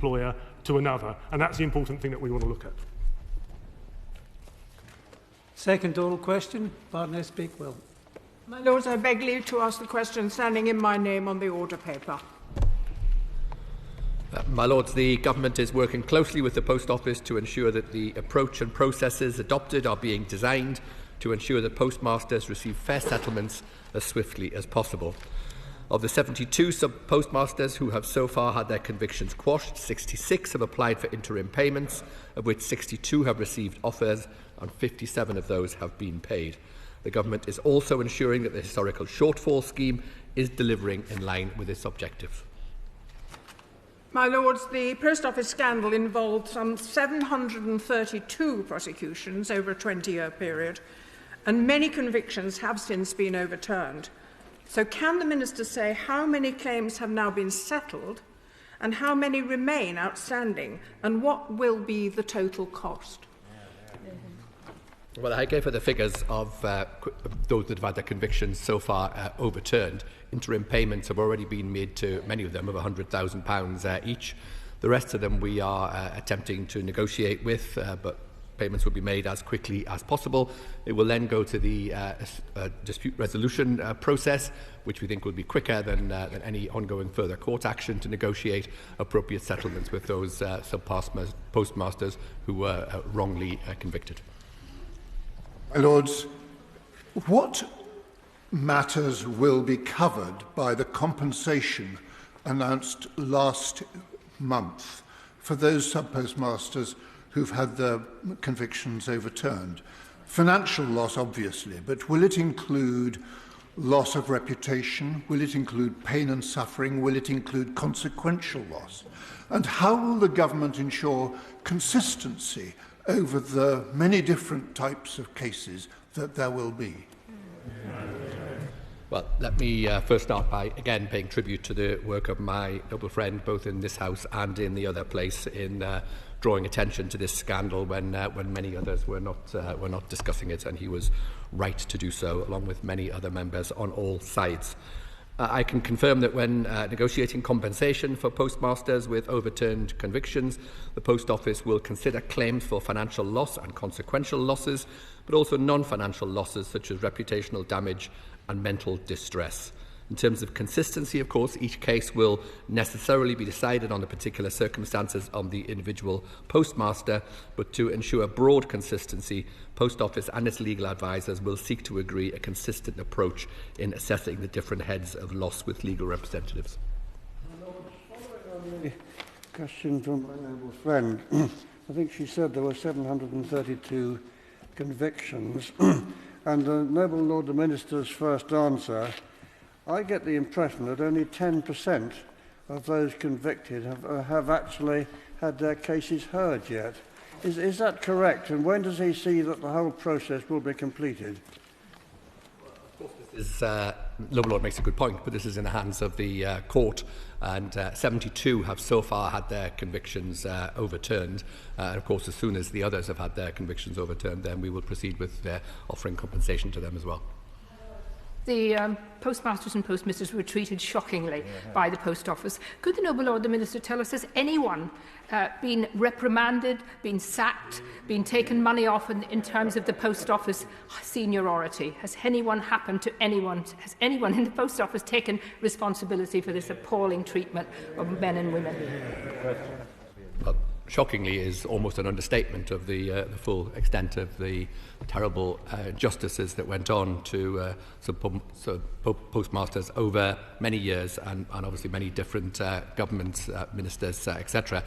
employer to another, and that's the important thing that we want to look at. Second oral question, Baroness Bakewell. My Lords, I beg leave to ask the question standing in my name on the order paper. My Lords, the Government is working closely with the Post Office to ensure that the approach and processes adopted are being designed to ensure that postmasters receive fair settlements as swiftly as possible. Of the 72 sub-postmasters who have so far had their convictions quashed, 66 have applied for interim payments, of which 62 have received offers and 57 of those have been paid. The Government is also ensuring that the historical shortfall scheme is delivering in line with its objectives. My Lords, the Post Office scandal involved some 732 prosecutions over a 20-year period, and many convictions have since been overturned. So can the Minister say how many claims have now been settled and how many remain outstanding, and what will be the total cost? Well, I gave her the figures of those that have had their convictions so far overturned. Interim payments have already been made to many of them of £100,000 each. The rest of them we are attempting to negotiate with, but payments will be made as quickly as possible. It will then go to the dispute resolution process, which we think will be quicker than any ongoing further court action to negotiate appropriate settlements with those sub-postmasters who were wrongly convicted. My Lords, what matters will be covered by the compensation announced last month for those sub-postmasters who've had their convictions overturned? Financial loss, obviously, but will it include loss of reputation? Will it include pain and suffering? Will it include consequential loss? And how will the Government ensure consistency over the many different types of cases that there will be? Well, let me first start by, again, paying tribute to the work of my noble friend, both in this House and in the other place, in drawing attention to this scandal when many others were not discussing it, and he was right to do so, along with many other members on all sides. I can confirm that when negotiating compensation for postmasters with overturned convictions, the Post Office will consider claims for financial loss and consequential losses, but also non-financial losses such as reputational damage and mental distress. In terms of consistency, of course, each case will necessarily be decided on the particular circumstances of the individual postmaster, but to ensure broad consistency, Post Office and its legal advisers will seek to agree a consistent approach in assessing the different heads of loss with legal representatives. Following on the question from my noble friend, I think she said there were 732 convictions, and the noble Lord the Minister's first answer, I get the impression that only 10% of those convicted have actually had their cases heard yet. Is that correct? And when does he see that the whole process will be completed? Noble Lord makes a good point, but this is in the hands of the court, and 72 have so far had their convictions overturned. And of course, as soon as the others have had their convictions overturned, then we will proceed with offering compensation to them as well. The postmasters and postmisters were treated shockingly by the Post Office. Could the noble Lord the Minister tell us, has anyone been reprimanded, been sacked, been taken money off in terms of the Post Office seniority? Has anyone happened to anyone? Has anyone in the Post Office taken responsibility for this appalling treatment of men and women? Well, shockingly is almost an understatement of the full extent of the terrible injustices that went on to postmasters over many years, and obviously many different governments, ministers, etc.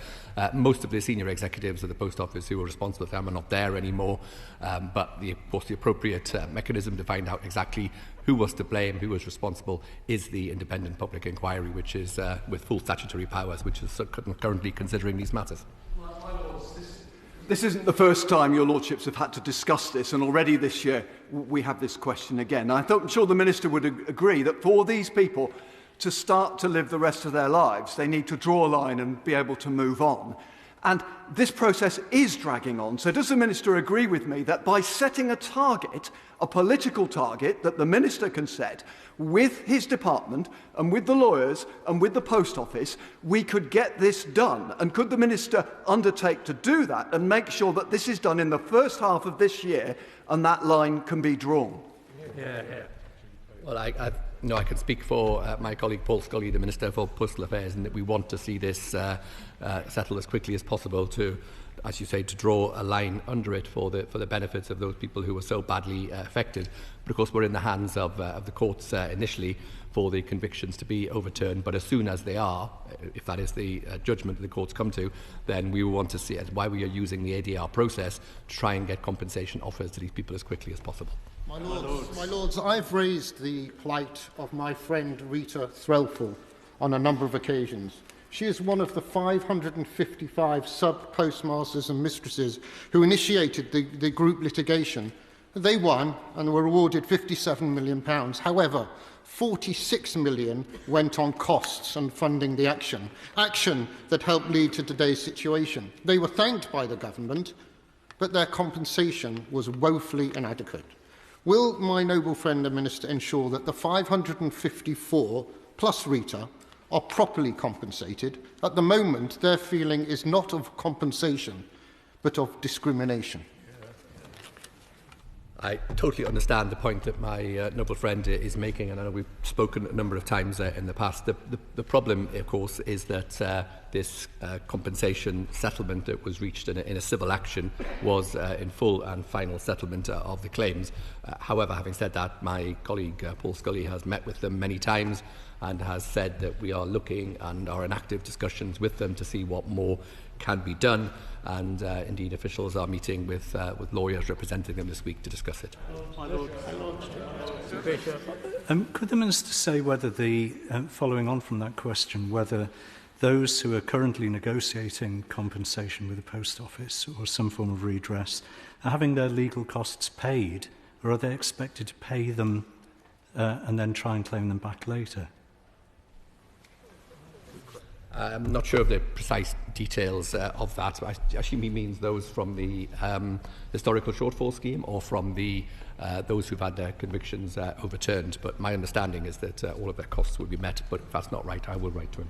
Most of the senior executives of the Post Office who were responsible for them are not there anymore, but of course the appropriate mechanism to find out exactly who was to blame, who was responsible, is the independent public inquiry, which is with full statutory powers, which is currently considering these matters. This isn't the first time your lordships have had to discuss this, and already this year we have this question again. I'm sure the Minister would agree that for these people to start to live the rest of their lives, they need to draw a line and be able to move on. And this process is dragging on. So does the Minister agree with me that by setting a target, a political target that the Minister can set with his department and with the lawyers and with the Post Office, we could get this done? And could the Minister undertake to do that and make sure that this is done in the first half of this year and that line can be drawn? Well, I can speak for my colleague Paul Scully, the Minister for Postal Affairs, and that we want to see this settled as quickly as possible to, as you say, to draw a line under it for the benefits of those people who were so badly affected. But of course, we're in the hands of the courts initially for the convictions to be overturned. But as soon as they are, if that is the judgment that the courts come to, then we will want to see why we are using the ADR process to try and get compensation offers to these people as quickly as possible. My Lords, I've raised the plight of my friend Rita Threlford on a number of occasions. She is one of the 555 sub-postmasters and mistresses who initiated the group litigation. They won and were awarded £57 million. However, £46 million went on costs and funding the action that helped lead to today's situation. They were thanked by the government, but their compensation was woefully inadequate. Will my noble friend the Minister ensure that the 554 plus Rita are properly compensated? At the moment, their feeling is not of compensation, but of discrimination. I totally understand the point that my noble friend is making, and I know we've spoken a number of times in the past. The problem, of course, is that this compensation settlement that was reached in a civil action was in full and final settlement of the claims. However, having said that, my colleague Paul Scully has met with them many times and has said that we are looking and are in active discussions with them to see what more can be done, and indeed officials are meeting with lawyers representing them this week to discuss it. Could the Minister say whether following on from that question, whether those who are currently negotiating compensation with the Post Office or some form of redress are having their legal costs paid, or are they expected to pay them and then try and claim them back later? I'm not sure of the precise details of that. I assume he means those from the historical shortfall scheme or from those who've had their convictions overturned. But my understanding is that all of their costs will be met. But if that's not right, I will write to him.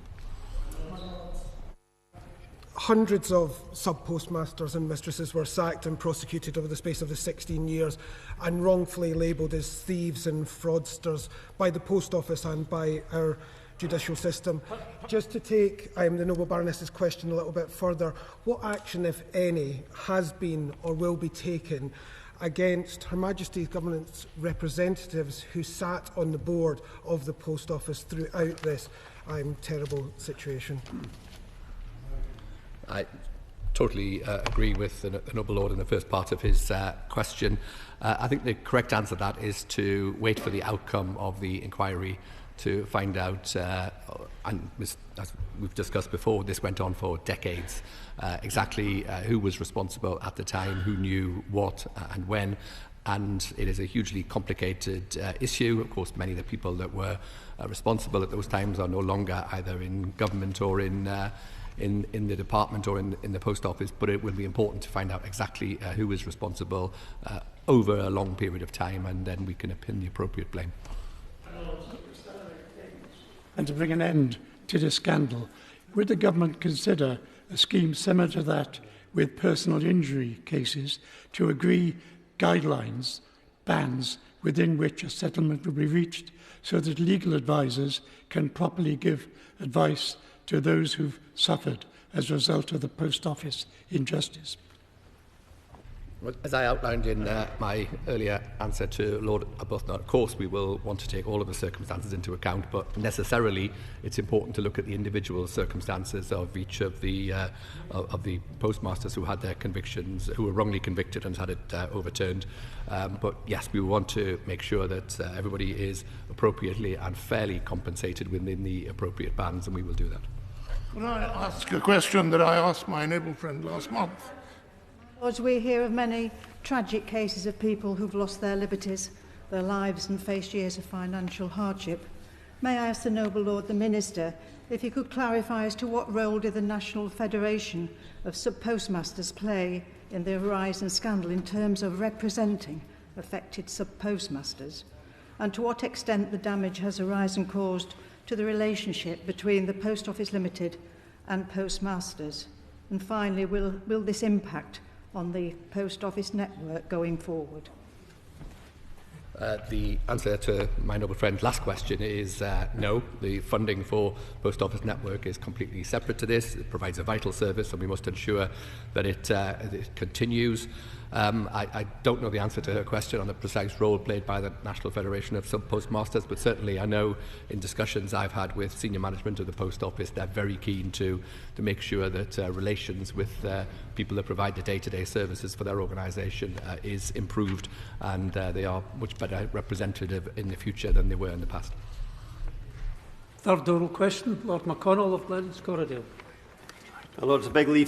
Hundreds of sub-postmasters and mistresses were sacked and prosecuted over the space of the 16 years and wrongfully labelled as thieves and fraudsters by the Post Office and by our judicial system. Just to take the noble Baroness's question a little bit further, what action, if any, has been or will be taken against Her Majesty's Government's representatives who sat on the board of the Post Office throughout this terrible situation? I totally agree with the noble lord in the first part of his question. I think the correct answer to that is to wait for the outcome of the inquiry to find out, and as we've discussed before, this went on for decades, exactly who was responsible at the time, who knew what and when, and it is a hugely complicated issue. Of course, many of the people that were responsible at those times are no longer either in government or in the department or in the Post Office, but it will be important to find out exactly who is responsible over a long period of time, and then we can pin the appropriate blame. And to bring an end to the scandal, would the government consider a scheme similar to that with personal injury cases to agree guidelines, bans within which a settlement will be reached so that legal advisors can properly give advice to those who've suffered as a result of the Post Office injustice? Well, as I outlined in my earlier answer to Lord Arbuthnot, of course we will want to take all of the circumstances into account, but necessarily it's important to look at the individual circumstances of each of the postmasters who had their convictions, who were wrongly convicted and had it overturned. But yes, we want to make sure that everybody is appropriately and fairly compensated within the appropriate bands, and we will do that. Could I ask a question that I asked my noble friend last month? Lords, we hear of many tragic cases of people who've lost their liberties, their lives and faced years of financial hardship. May I ask the noble Lord the Minister if you could clarify as to what role did the National Federation of Sub-Postmasters play in the Horizon scandal in terms of representing affected sub-postmasters, and to what extent the damage has Horizon caused to the relationship between the Post Office Limited and postmasters. And finally, will this impact on the Post Office network going forward? The answer to my noble friend's last question is no. The funding for Post Office Network is completely separate to this. It provides a vital service and we must ensure that it continues. I don't know the answer to her question on the precise role played by the National Federation of Sub-Postmasters, but certainly I know in discussions I've had with senior management of the Post Office, they're very keen to make sure that relations with people that provide the day-to-day services for their organisation is improved, and they are much better representative in the future than they were in the past. Third oral question, Lord McConnell of Glens Corridale. Lord, it's a big leave